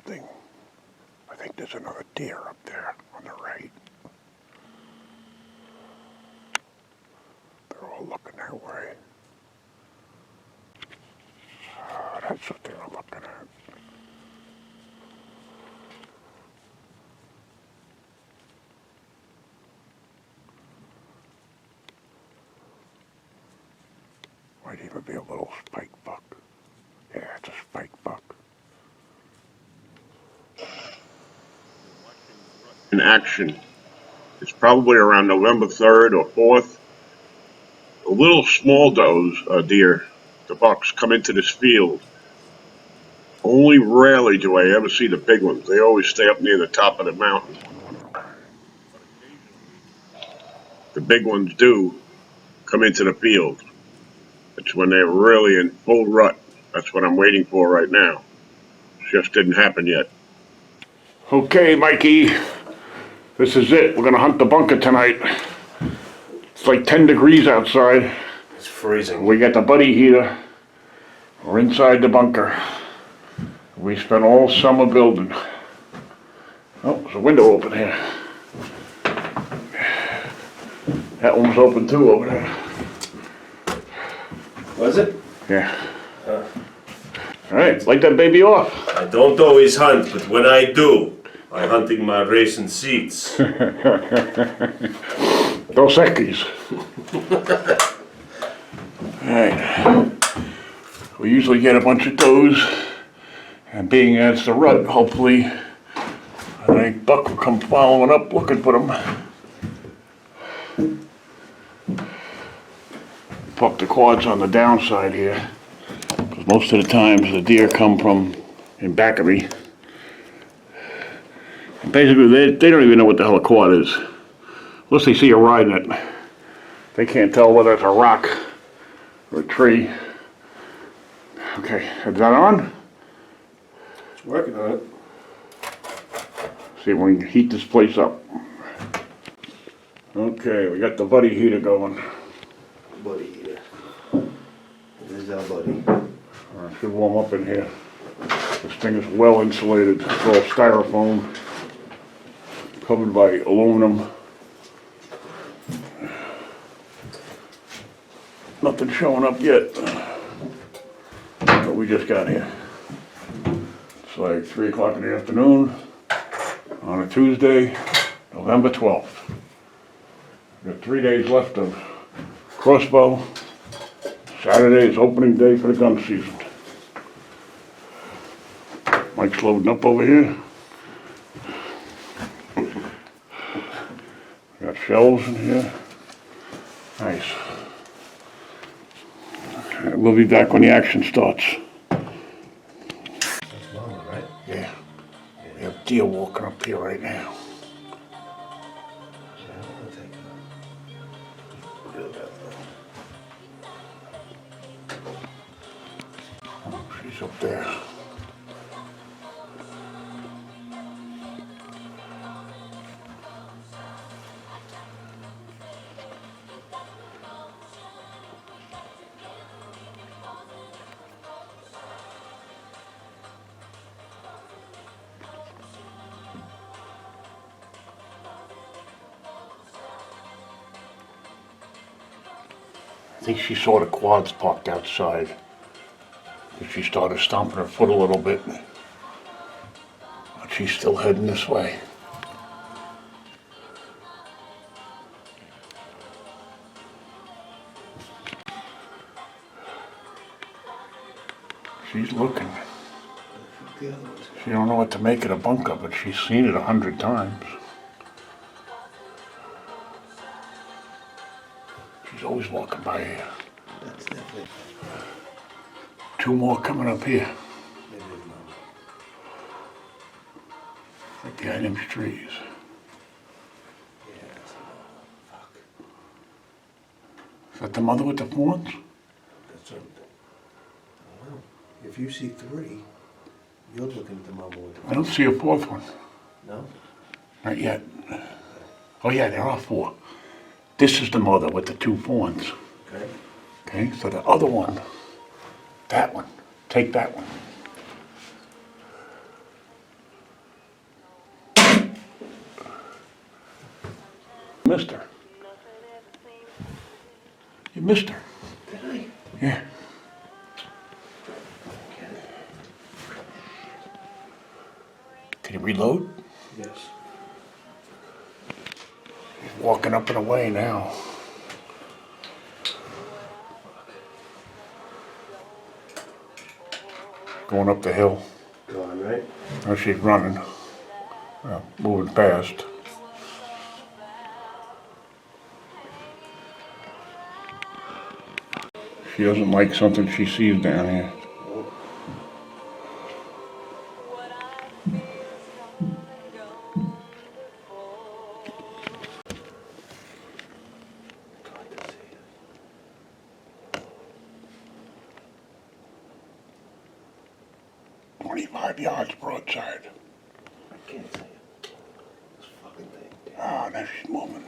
something. I think there's another deer up there on the right. They're all looking that way. That's what they're looking at. Might even be a little spike buck. Yeah, it's a spike buck. In action. It's probably around November 3rd or 4th. The little small does, deer, the bucks, come into this field. Only rarely do I ever see the big ones. They always stay up near the top of the mountain. But occasionally, the big ones do come into the field. It's when they're really in full rut. That's what I'm waiting for right now. Just didn't happen yet. Okay, Mikey. This is it. We're gonna hunt the bunker tonight. It's like 10 degrees outside. It's freezing. We got the buddy heater. We're inside the bunker. We spent all summer building. Oh, there's a window open here. That one's open too over there. Was it? Yeah. All right, light that baby off. I don't always hunt, but when I do, I'm hunting my racing seats. Dos Equis. Alright. We usually get a bunch of does, and being as the rut, hopefully, I think buck will come following up looking for them. Pop the quads on the downside here, because most of the times the deer come from in back of me. And basically, they don't even know what the hell a quad is. Unless they see you riding it. They can't tell whether it's a rock or a tree. Okay, is that on? It's working on it. See if we can heat this place up. Okay, we got the buddy heater going. Buddy here. There's our buddy. Should warm up in here. This thing is well insulated. It's all styrofoam, covered by aluminum. Nothing showing up yet. But we just got here. It's like 3 o'clock in the afternoon on a Tuesday, November 12th. We've got 3 days left of crossbow. Saturday is opening day for the gun season. Mike's loading up over here. Got shells in here. Nice. Alright, we'll be back when the action starts. That's mama, right? Yeah. We have deer walking up here right now. Yeah, I'll take it. Look at that though. Oh, she's up there. I think she saw the quads parked outside. She started stomping her foot a little bit. But she's still heading this way. She's looking. She don't know what to make of the bunker, but she's seen it 100 times. She's always walking by here. That's definitely. 2 more coming up here. Maybe it's mama. Right behind them trees. Yeah, that's mama. Fuck. Is that the mother with the fawns? That's something. Well, if you see 3, you're looking at the mama with the. I don't see a 4th one. No? Not yet. Oh yeah, there are 4. This is the mother with the 2 fawns. Okay. Okay, so the other one, that one, take that one. missed her. You missed her. Did I? Yeah. Can you reload? Yes. Walking up and away now. Going up the hill. Go on, right? Now she's running. Moving fast. She doesn't like something she sees down here. God, to see it. 25 yards broadside. I can't see it. This fucking thing. Ah, now she's moving.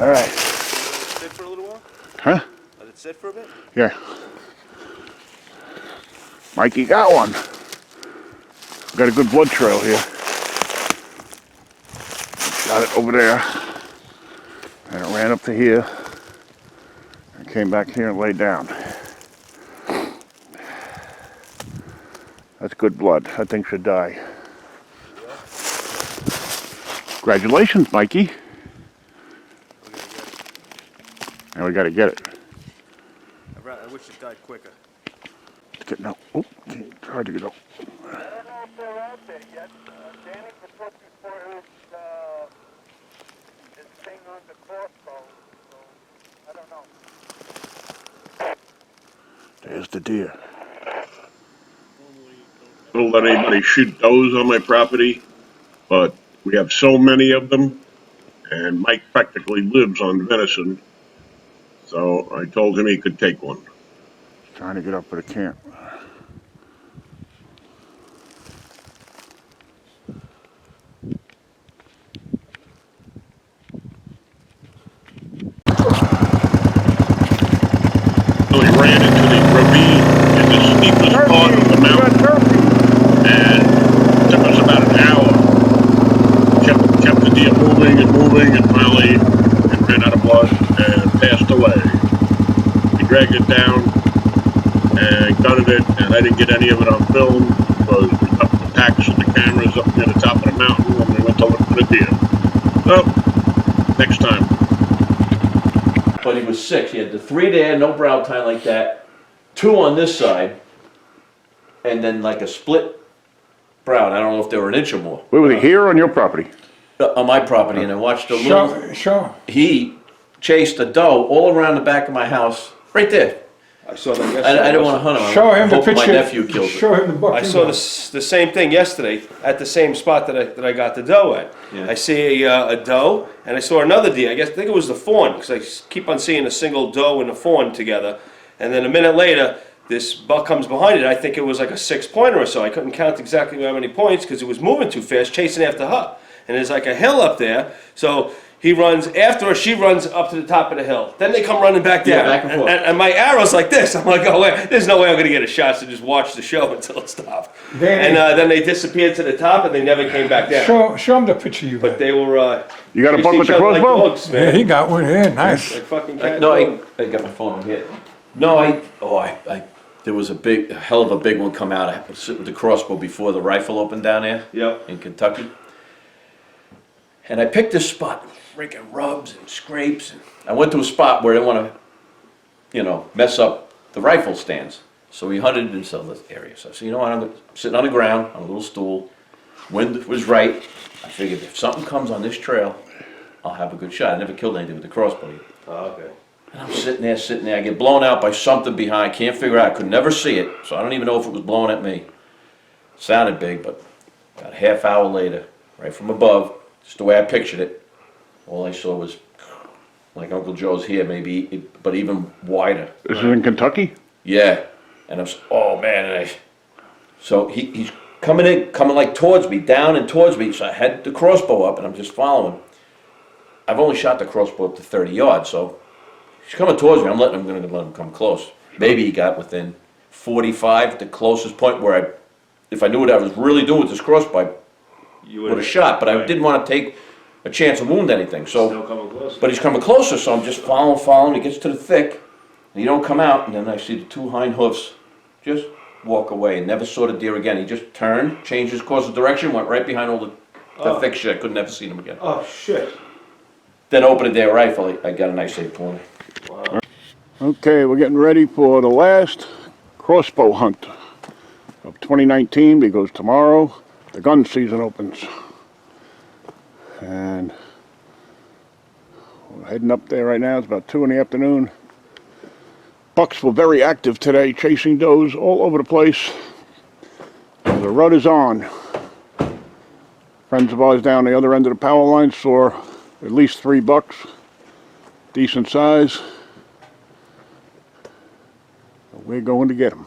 All right. Sit for a little while? Huh? Let it sit for a bit? Yeah. Mikey got one. Got a good blood trail here. Got it over there. And it ran up to here. And came back here and laid down. That's good blood. That thing should die. Congratulations, Mikey. Now we gotta get it. I wish it died quicker. It's getting out. Oh, it's hard to get out. I don't know if they're out there yet. Danny was looking for his thing on the crossbow, so I don't know. There's the deer. Don't let anybody shoot does on my property, but we have so many of them, and Mike practically lives on venison, so I told him he could take one. Trying to get up, but I can't. So he ran into the ravine in the steepest part of the mountain, and it took us about an hour. Kept the deer moving, and finally it ran out of blood and passed away. We dragged it down and gutted it, and I didn't get any of it on film because we left the packs and the cameras up near the top of the mountain when we went to look for the deer. So, next time. But he was 6. He had the 3 there, no brow tine like that, 2 on this side, and then like a split brow. I don't know if they were an inch or more. Where was he, here or on your property? On my property, and I watched a little. Sure. He chased a doe all around the back of my house, right there. I saw that yesterday. I didn't want to hunt him. Show I him the hope picture. my nephew killed it. Show him the buck. I saw the same thing yesterday at the same spot that I got the doe at. Yeah. I see a doe, and I saw another deer. I think it was the fawn, because I keep on seeing a single doe and a fawn together. And then a minute later, this buck comes behind it. I think it was like a 6-pointer or so. I couldn't count exactly how many points because it was moving too fast, chasing after her. And there's like a hill up there, so he runs after her, she runs up to the top of the hill. Then they come running back down. Yeah, back and forth. And my arrow's like this. I'm like, oh, wait, there's no way I'm going to get a shot, so just watch the show until it stopped. Danny. And then they disappeared to the top, and they never came back down. Show him the picture you But got. they were, You got a buck chasing with the each other like crossbow? dogs, Yeah, man. he got one. Yeah, nice. Like fucking cat. No, and dog. I got my phone here. No, I there was a hell of a big one come out. I was sitting with the crossbow before the rifle opened down there Yep. in Kentucky. And I picked this spot, freaking rubs and scrapes. And I went to a spot where I didn't want to, mess up the rifle stands. So we hunted in some of the area. So I said, you know what, I'm sitting on the ground on a little stool. Wind was right. I figured if something comes on this trail, I'll have a good shot. I never killed anything with the crossbow. Oh, okay. And I'm sitting there. I get blown out by something behind. Can't figure out. I could never see it. So I don't even know if it was blowing at me. Sounded big, but about a half hour later, right from above, just the way I pictured it, all I saw was like Uncle Joe's here, maybe, but even wider. This is in Kentucky? Yeah. And I was, oh man. So he's coming like towards me, down and towards me. So I had the crossbow up and I'm just following. I've only shot the crossbow up to 30 yards, so he's coming towards me. I'm going to let him come close. Maybe he got within 45, the closest point where if I knew what I was really doing with this crossbow, I You would have shot. But I didn't want to take a chance to wound anything, so. Still coming close. But he's coming closer, so I'm just following, he gets to the thick, and he don't come out, and then I see the two hind hoofs just walk away, and never saw the deer again. He just turned, changed his course of direction, went right behind all the thick shit, could never see him again. Oh, shit. Then opened a day rifle, I got a nice 820. Wow. Okay, we're getting ready for the last crossbow hunt of 2019 because tomorrow the gun season opens. And we're heading up there right now. It's about 2 in the afternoon. Bucks were very active today, chasing does all over the place. The rut is on. Friends of ours down the other end of the power line saw at least 3 bucks, decent size. We're going to get them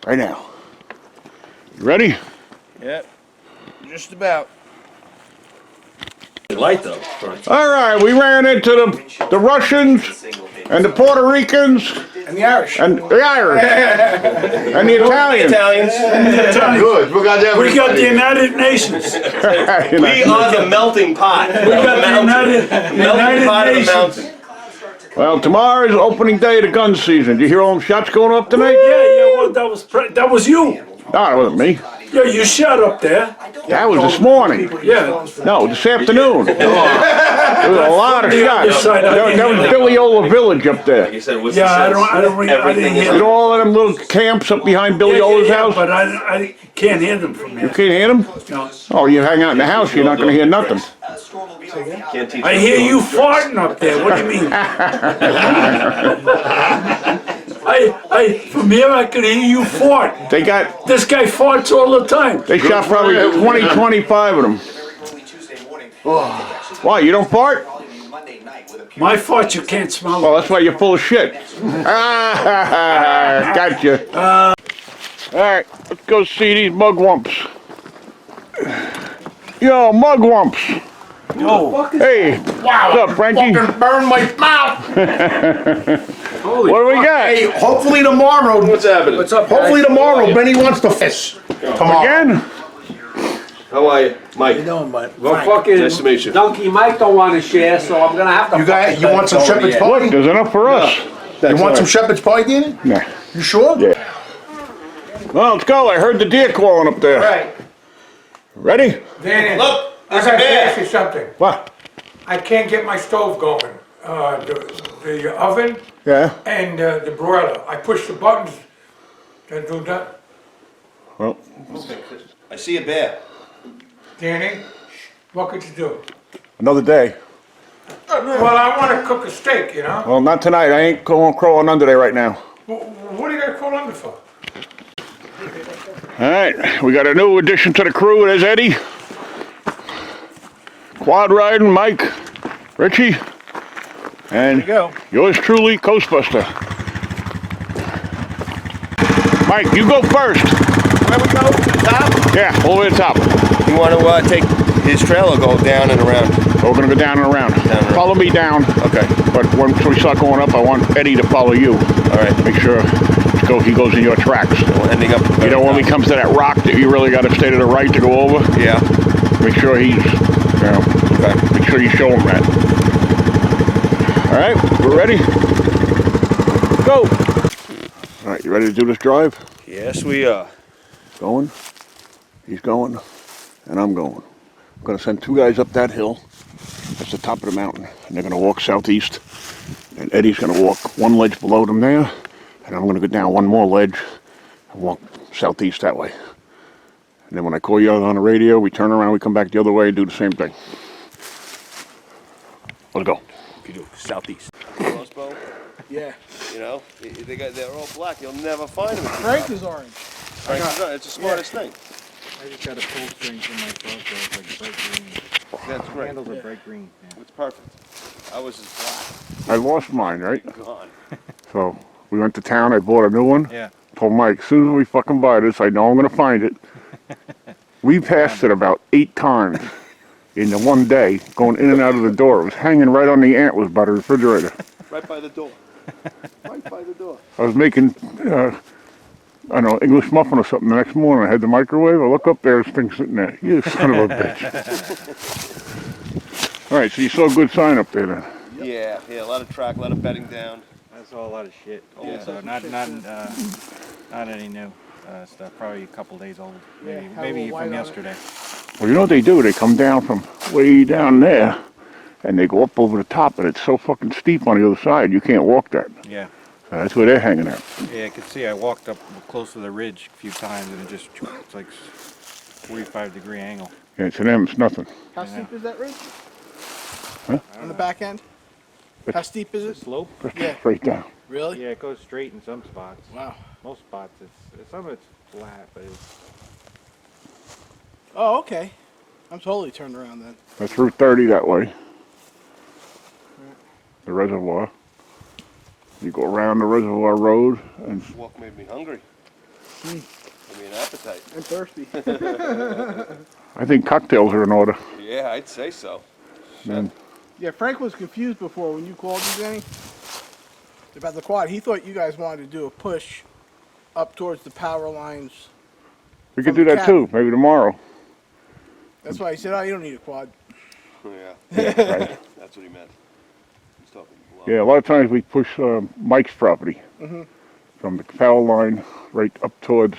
right now. You ready? Yep. Just about. Light though. All right, we ran into the Russians and the Puerto Ricans And the Irish. and the Irish and the Italians. Good. We got the United Nations. You know. We are the melting pot. We got the United melting pot of the Nations. mountain. Well, tomorrow is opening day of the gun season. Did you hear all them shots going up tonight? Yeah, well, that was you. No, that wasn't me. Yeah, you shot up there. That was this morning. Yeah. No, this afternoon. There was a lot of The other shots. side, I That was didn't Billiola Village up there. You said, what's Yeah, I the sense? didn't You hear know them. all of them little camps up behind Billiola's house? But I can't hear them from You here. can't hear them? No. Oh, you hang out in the house, you're not going to hear nothing. Can't teach I hear you farting up there. What do you mean? From here I could hear you fart. They got, This guy farts all the time. they shot probably 20, 25 of them. Why, you don't fart? My farts you can't smell. Well, that's why you're full of shit. Ah, gotcha. All right, let's go see these mugwumps. Yo, mugwumps. Hey, what's up, Frankie? Burn my mouth. What do we got? Hey, hopefully tomorrow. What's happening? What's up, Hopefully guys? tomorrow, Benny wants to fish. Tomorrow. Again? How are you? Mike. No, but Well, fucking Nice to meet you. Donkey Mike don't want to share, so I'm gonna have to. You want some shepherd's Look, pie? there's enough for us. You want some shepherd's pie, Danny? Nah. You sure? Yeah. Well, let's go. I heard the deer calling up there. Right. Ready? Danny, Look, I there's a gotta bear. ask you something. What? I can't get my stove going. The oven Yeah. and the broiler. I push the buttons to do that. Well, I see a bear. Danny, what could you do? another day. Well, I want to cook a steak, you know? Well, not tonight. I ain't going crawling under there right now. What are you gonna call under for? All right, we got a new addition to the crew. There's Eddie. Quad riding, Mike, Richie, and yours truly, Coastbuster. Mike, you go first. Where we go? To the top? Yeah, all the way to the top. You want to take his trail or go down and around? So we're gonna go down and around. and around. Follow me down. Okay. But once we start going up, I want Eddie to follow you. All right. Make sure he goes in your tracks. We're ending up. You know, when we comes to that rock that you really got to stay to the right to go over, Yeah. make sure he's, you know, Okay. make sure you show him that. All right, we're ready? Go! All right, you ready to do this drive? Yes, we are. Going, he's going, and I'm going. I'm gonna send 2 guys up that hill. That's the top of the mountain, and they're gonna walk southeast. And Eddie's gonna walk 1 ledge below them there, and I'm gonna go down 1 more ledge and walk southeast that way. And then when I call you out on the radio, we turn around, we come back the other way and do the same thing. Let's go. You do southeast. Crossbow. yeah. You know, they're all black. You'll never find them. Frank is orange. It's the smartest thing. I just got a pull string from my crossbow. It's like bright green. That's great. Handles are bright green. Yeah. It's perfect. I was just I lost mine, right? black. Gone. So we went to town, I bought a new one. Yeah. Told Mike, as soon as we fucking buy this, I know I'm gonna find it. We passed it about 8 times in the one day, going in and out of the door. It was hanging right on the antlers by the refrigerator. Right by the door. Right by the door. I was making, I don't know, English muffin or something the next morning. I had the microwave. I look up there, this thing's sitting there. You son of a bitch. All right, so you saw a good sign up there then. Yeah, a lot of track, a lot of bedding down. I saw a lot of shit. Yeah. Also, not any new stuff. Probably a couple days old. Maybe, have a maybe little white from on it. yesterday. Well, you know what they do? They come down from way down there, and they go up over the top, and it's so fucking steep on the other side, you can't walk that. Yeah. So that's where they're hanging out. Yeah, I could see. I walked up close to the ridge a few times, and it's like 45-degree angle. Yeah, to them, it's nothing. How steep is that ridge? Huh? On the back end? How steep is The it? slope? Yeah. Straight down. Really? Yeah, it goes straight in some spots. Wow. Most spots, some of it's flat, but it's Oh, okay. I'm totally turned around then. That's Route 30 that way. The reservoir. You go around the reservoir road, and Walk made me hungry. Gave me an appetite. I'm thirsty. I think cocktails are in order. Yeah, I'd say so. Then Yeah, Frank was confused before when you called me, Danny, about the quad. He thought you guys wanted to do a push up towards the power lines. we could From do the that too, maybe tomorrow. That's why he said, oh, you don't need a quad. Yeah, Right. that's what he meant. He's talking bluff. Yeah, a lot of times we push Mike's property from the power line right up towards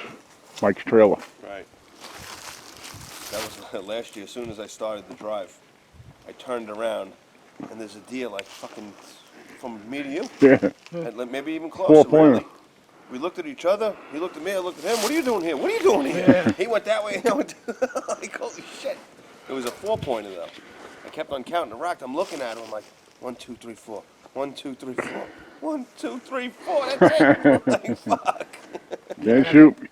Mike's trailer. Right. That was last year. As soon as I started the drive, I turned around, and there's a deer like fucking from me to you, Yeah. and like maybe even Four closer. pointer. Really. We looked at each other. He looked at me. I looked at him. What are you doing here? What are you doing here? He went that way, and I went. Like holy shit! It was a 4-pointer though. I kept on counting the rack. I'm looking at him. I'm like 1, 2, 3, 4. 1, 2, 3, 4. 1, 2, 3, 4. That's it. Like fuck.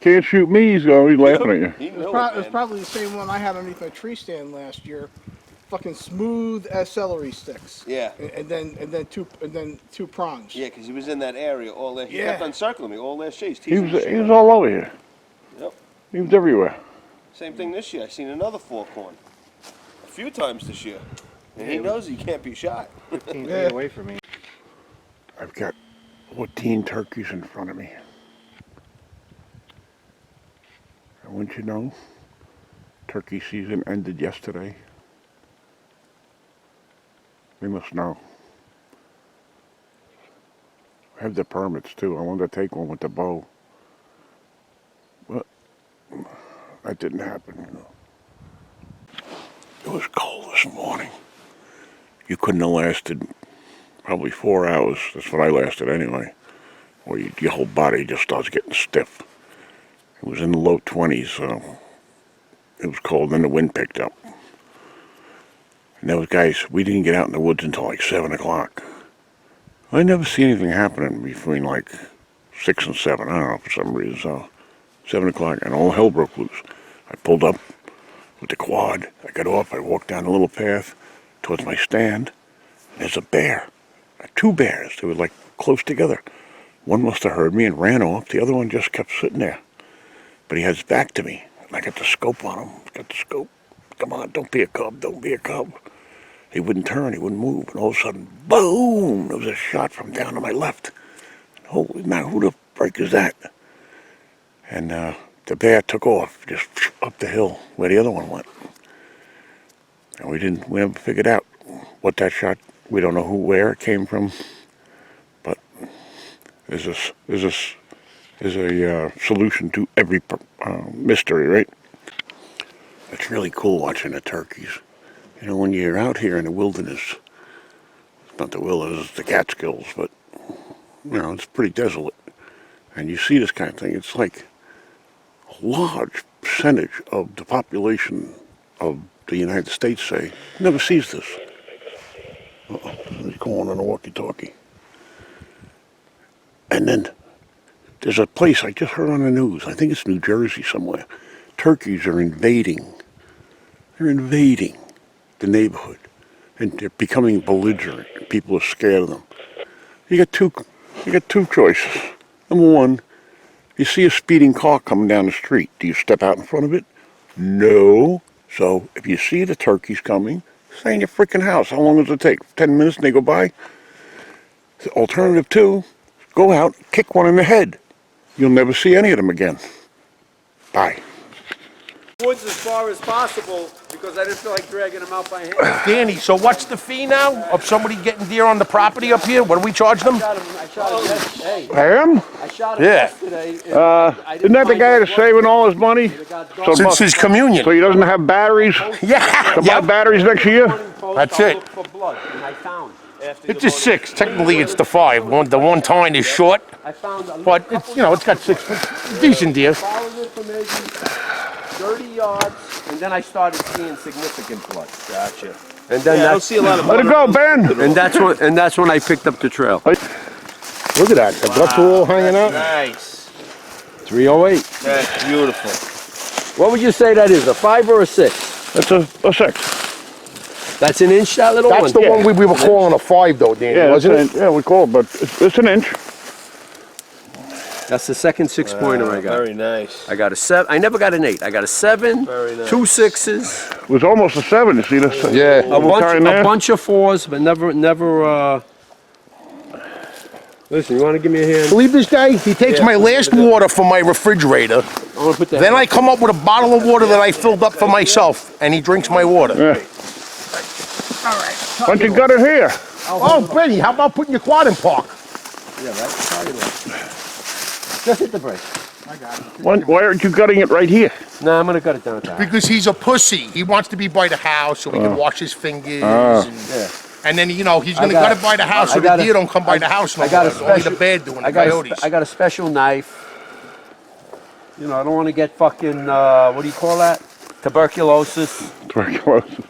Can't shoot me. He's laughing at you. He It knew was man. probably the same one I had underneath my tree stand last year. Fucking smooth as celery sticks. Yeah. And then two prongs. Yeah, because he was in that area all last. He Yeah. kept on circling me all last year. He's He teasing was the shit he was out of all over here. me. Yep. He was everywhere. Same thing this year. I seen another 4-corn. A few times this year. And he knows he can't be shot. 15 Yeah. feet away from me. I've got 14 turkeys in front of me. And wouldn't you know, turkey season ended yesterday. They must know. I have the permits too. I wanted to take one with the bow. But that didn't happen, you know. It was cold this morning. You couldn't have lasted probably 4 hours. That's what I lasted anyway. Where your whole body just starts getting stiff. It was in the low 20s, so it was cold. Then the wind picked up. And those guys, we didn't get out in the woods until like 7 o'clock. I never see anything happening between like 6 and 7. I don't know, for some reason. So 7 o'clock, and all hell broke loose. I pulled up with the quad. I got off. I walked down a little path towards my stand. There's a bear. 2 bears. They were like close together. One must have heard me and ran off. The other one just kept sitting there. But he had his back to me. And I got the scope on him. Got the scope. Come on, don't be a cub. Don't be a cub. He wouldn't turn. He wouldn't move. And all of a sudden, boom! There was a shot from down to my left. Holy man, who the frick is that? And the bear took off, just up the hill where the other one went. And we never figured out what that shot. We don't know where it came from. But there's a solution to every mystery, right? It's really cool watching the turkeys. You know, when you're out here in the wilderness, it's not the wilderness, it's the Catskills, but, you know, it's pretty desolate. And you see this kind of thing, it's like a large percentage of the population of the United States, say, never sees this. Uh-oh, he's going on a walkie-talkie. And then there's a place I just heard on the news, I think it's New Jersey somewhere. Turkeys are invading. They're invading the neighborhood. And they're becoming belligerent. People are scared of them. You got two choices. Number one, you see a speeding car coming down the street. Do you step out in front of it? No. So if you see the turkeys coming, stay in your freaking house. How long does it take? 10 minutes and they go by? Alternative 2, go out, kick one in the head. You'll never see any of them again. Bye. Woods as far as possible because because I didn't feel like dragging them out by hand. Danny, so what's the fee now of somebody getting deer on the property up here? What do we charge them? I shot him yesterday. Him? I shot him Yeah. yesterday. and Isn't that the guy that's saving all his money? Since his communion. So he doesn't have batteries? Yeah. To buy batteries next year? That's it. For blood, and I found. It's just 6. Technically, it's the 5. The one tine is short, I found a but it's, you know, it's got 6 decent deer. followed it for maybe 30 yards, and then I started seeing significant blood. Gotcha. And then Yeah, I don't see a lot of Let it go, Ben! and that's when I picked up the trail. Look at that. The guts are all hanging out. Nice. 308. That's beautiful. What would you say that is? A 5 or a 6? That's a 6. That's an inch, that little one? That's the one we were calling a 5, though, Danny, Yeah, wasn't it? yeah, we call it, but it's an inch. That's the second 6-pointer I got. Very nice. I got a 7. I never got an 8. I got a 7, Very nice. 2 6s, It was almost a 7, you see this? Yeah. a Little tine there? bunch of 4s, but never. Listen, you want to give me a hand? Believe this guy? He takes my last water from my refrigerator. I want to put that. Then I come up with a bottle of water that I filled up for myself, and he drinks my water. Yeah. Why don't you got it here? Oh, Benny, how about putting your quad in park? Yeah, right. Sorry, man. Just hit the brake. Why aren't you gutting it right here? No, I'm gonna cut it down at the house. Because he's a pussy. He wants to be by the house so he can wash his fingers. And then, you know, he's going to gut it by the house so the deer don't come by the house no more. It's only the bear doing the coyotes. I got a special knife. You know, I don't want to get fucking, what do you call that? Tuberculosis. Tuberculosis.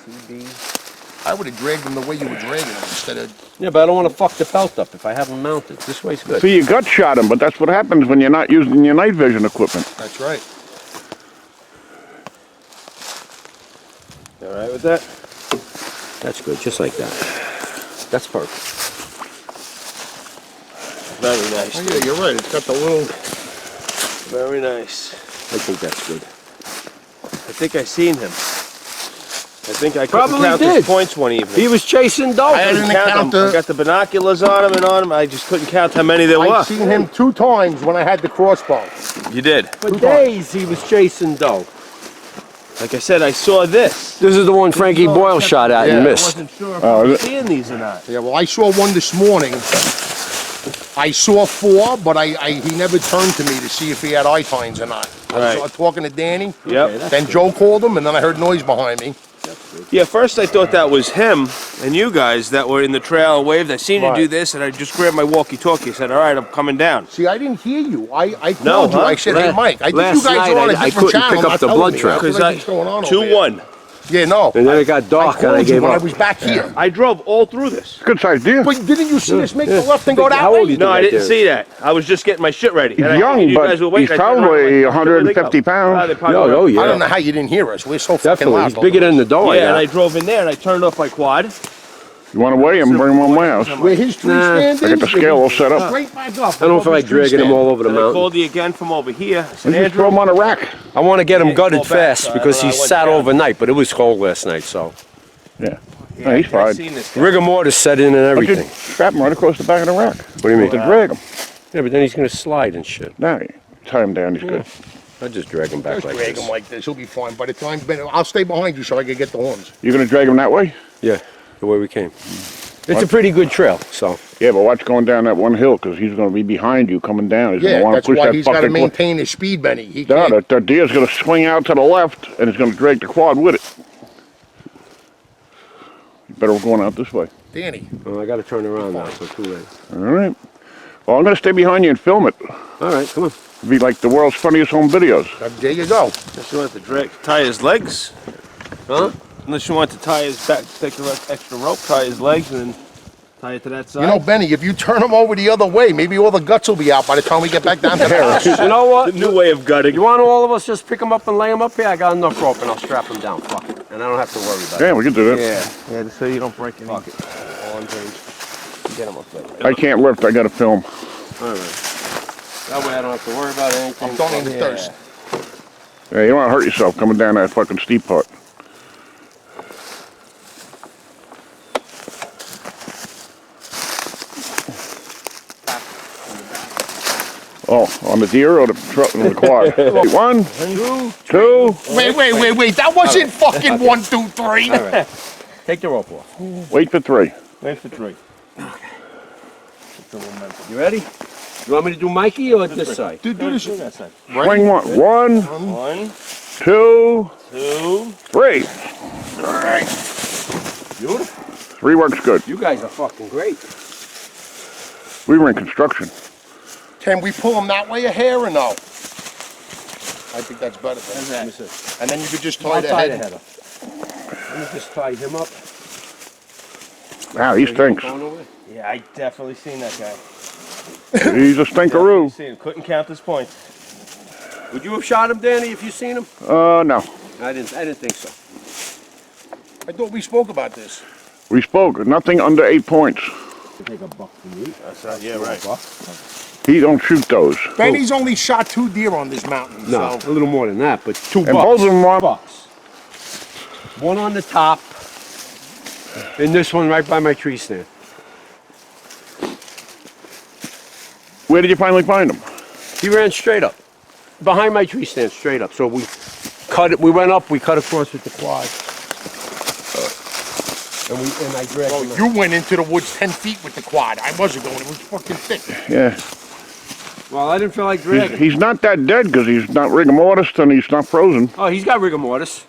TB. I would have dragged him the way you were dragging him instead of... Yeah, but I don't want to fuck the pelt up if I have them mounted. This way's good. See, you gut shot him, but that's what happens when you're not using your night vision equipment. That's right. All right with that? That's good, just like that. That's perfect. Very nice. Oh, yeah, you're right. It's got the little... Very nice. I think that's good. I think I seen him. I think I couldn't Probably count did. his points one evening. He was chasing dope. I didn't Count count them. I the... got the binoculars on him and on him. I just couldn't count how many there were. I've seen him 2 times when I had the crossbow. You did. For days he was chasing doe. Like I said, I saw this. This is the one Frankie Boyle shot at and I missed. wasn't sure if Oh, I was is it? seeing these or not. Yeah, well, I saw one this morning. I saw 4, but he never turned to me to see if he had eye tines or not. I Right. was talking to Danny. Yep. Then Joe called him, and then I heard noise behind me. Yeah, first I thought that was him and you guys that were in the trail and waved. I seen you do this, and I just grabbed my walkie-talkie. I said, all right, I'm coming down. See, I didn't hear you. I No, called you. huh? I said, hey, Mike, I think last you guys night are on a I different couldn't channel. pick up not the telling blood me. trail. I feel Because like what's going on over there? 2-1. Yeah, no. And then it got dark and I called you gave when I up. was back here. I drove all through this. Good sized deer. But didn't you see us make the left and go that How way? old are you? No, I right didn't there. see that. I was just getting my shit ready. He's And young, you but guys were waiting. he's I turned around, probably like, where did they go? 150 pounds. They probably Oh, were. oh yeah. I don't know how you didn't hear us. We're so fucking Definitely. loud. He's bigger than the doe. Yeah, and I drove in there and I turned off my quad. You want to weigh him, bring him on my house. Where his tree stand is? I got the scale all set up. Straight back up. I don't feel like dragging him all over the And I mountain. called you again from over here. I said, Let's just throw him on a rack. I want to get him Yeah, gutted fall back, fast so I because don't know, he I went sat down. overnight, but it was cold last night, so. Yeah. No, he's I fine. seen this guy. Rigor mortis set in and But you everything. strap him right across the back of the rack. What do you mean? To drag him. Yeah, but then he's going to slide and shit. Now, tie him down, he's good. I'll just drag him back Just like drag this. him like this. He'll be fine. By the time I'll stay behind you so I can get the horns. You're going to drag him that way? Yeah, the way we came. It's a pretty good trail, so. Yeah, but watch going down that one hill, because he's going to be behind you coming down. He's going Yeah, to want that's to push why that he's got to fucking quad. maintain his speed, Benny. He No, can't. the deer's going to swing out to the left, and it's going to drag the quad with it. You better going out this way. Danny. Oh, I got to turn around now, so too late. All right. Well, I'm going to stay behind you and film it. All right, come on. It'll be like the world's funniest home videos. There you go. Unless you want to tie his legs. Huh? Unless you want to tie his back, take the extra rope, tie his legs, and then tie it to that side. You know, Benny, if you turn him over the other way, maybe all the guts will be out by the time we get back down to the house. You know what? the new way of gutting. You want all of us just pick him up and lay him up here? I got enough rope and I'll strap him down. Fuck it. And I don't have to worry about it. Yeah, we can do that. Yeah, just so you don't break any. Fuck it. All on range. Get him up there. I can't lift, I got to film. All right. That way I don't have to worry about anything. I'm don't even thirst. Yeah, you don't want to hurt yourself coming down that fucking steep part. Oh, on the deer or the truck or the quad? 1, 2. Wait. That wasn't fucking 1, 2, 3. Take the rope off. Wait for 3. Wait for 3. You ready? You want me to do Mikey or this side? Do this. Swing 1. 1, 2, 3. Beautiful. 3 works good. You guys are fucking great. We were in construction. Can we pull him that way a hair or no? I think that's better. Let me see. And then you could just tie I'll the tie head. the head up. Let me just tie him up. Wow, he stinks. Yeah, I definitely seen that guy. He's a stinkeroo. Seen him. Couldn't count his points. Would you have shot him, Danny, if you seen him? No. I didn't think so. I thought we spoke about this. We spoke. Nothing under 8 points. Take a buck from you. Yeah, right. He don't shoot those. Benny's only shot 2 deer on this mountain. No, So. a little more than that, but 2 And bucks. both of them are. Bucks. One on the top, and this one right by my tree stand. Where did you finally find him? He ran straight up, behind my tree stand, straight up. So we cut it. We went up. We cut across with the quad, and I dragged him. You went into the woods 10 feet with the quad. I wasn't going. It was fucking thick. Yeah. Well, I didn't feel like dragging. He's not that dead because he's not rigor mortis and he's not frozen. Oh, he's got rigor mortis.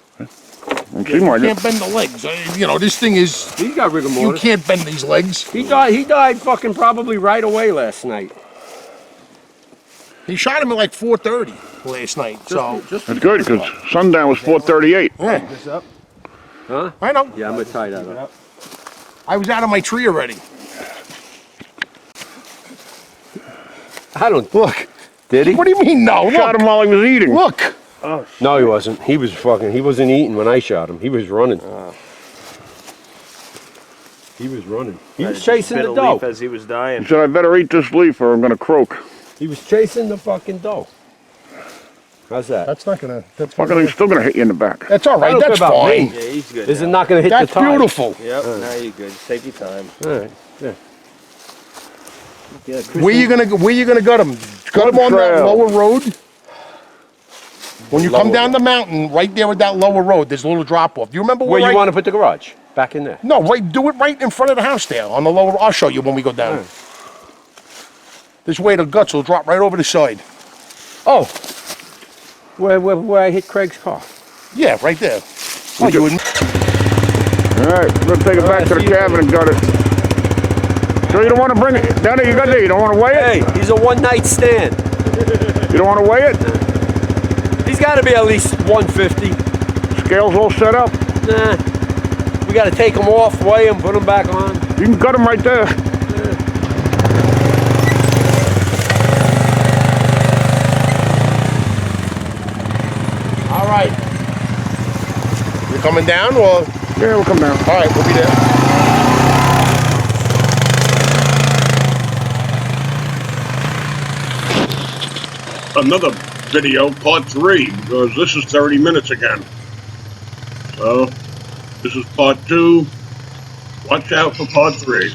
Don't seem like You it. can't bend the legs. You know, this thing is. He's got rigor You mortis. can't bend these legs. He died fucking probably right away last night. He shot him at like 4:30 last night. So. Just It's good because sundown was 4:38. Yeah. This up. Huh? I know. Yeah, I'm gonna tie that up. I was out of my tree already. I don't look. Did he? What do you mean no? Shot Look. him while he was eating. Look. No, he wasn't. He wasn't eating when I shot him. He was running. He was running. He was chasing the doe. As he was dying. He said, I better eat this leaf or I'm going to croak. He was chasing the fucking doe. How's that? That's not gonna. That's Fucking, he's still going to hit you in the back. That's all I right. don't care That's about fine. me. Yeah, he's good. Is it now. not going to hit That's the tie? beautiful. Yep. Now you're good. Just take your time. All right. Yeah. Where you gonna gut him? Gut him on that Trail. lower road. When you come down the mountain, right there with that lower road, there's a little drop off. Do you remember Where where you want to put the garage? Back in there. No, right. Do it right in front of the house there on the lower. I'll show you when we go down. Right. This way the guts will drop right over the side. Oh, where I hit Craig's car. Yeah, right there. Oh, you wouldn't. All right, we're going to take it back to the cabin and gut it. So you don't want to bring it? Danny, you got it? You don't want to weigh it? Hey, he's a one-night stand. You don't want to weigh it? He's got to be at least 150. Scales all set up? Nah. We got to take him off, weigh him, put him back on. You can gut him right there. All right. You coming down or? Yeah, we'll come down. All right, we'll be there. Another video, part 3, because this is 30 minutes again. So, this is part 2. Watch out for part 3.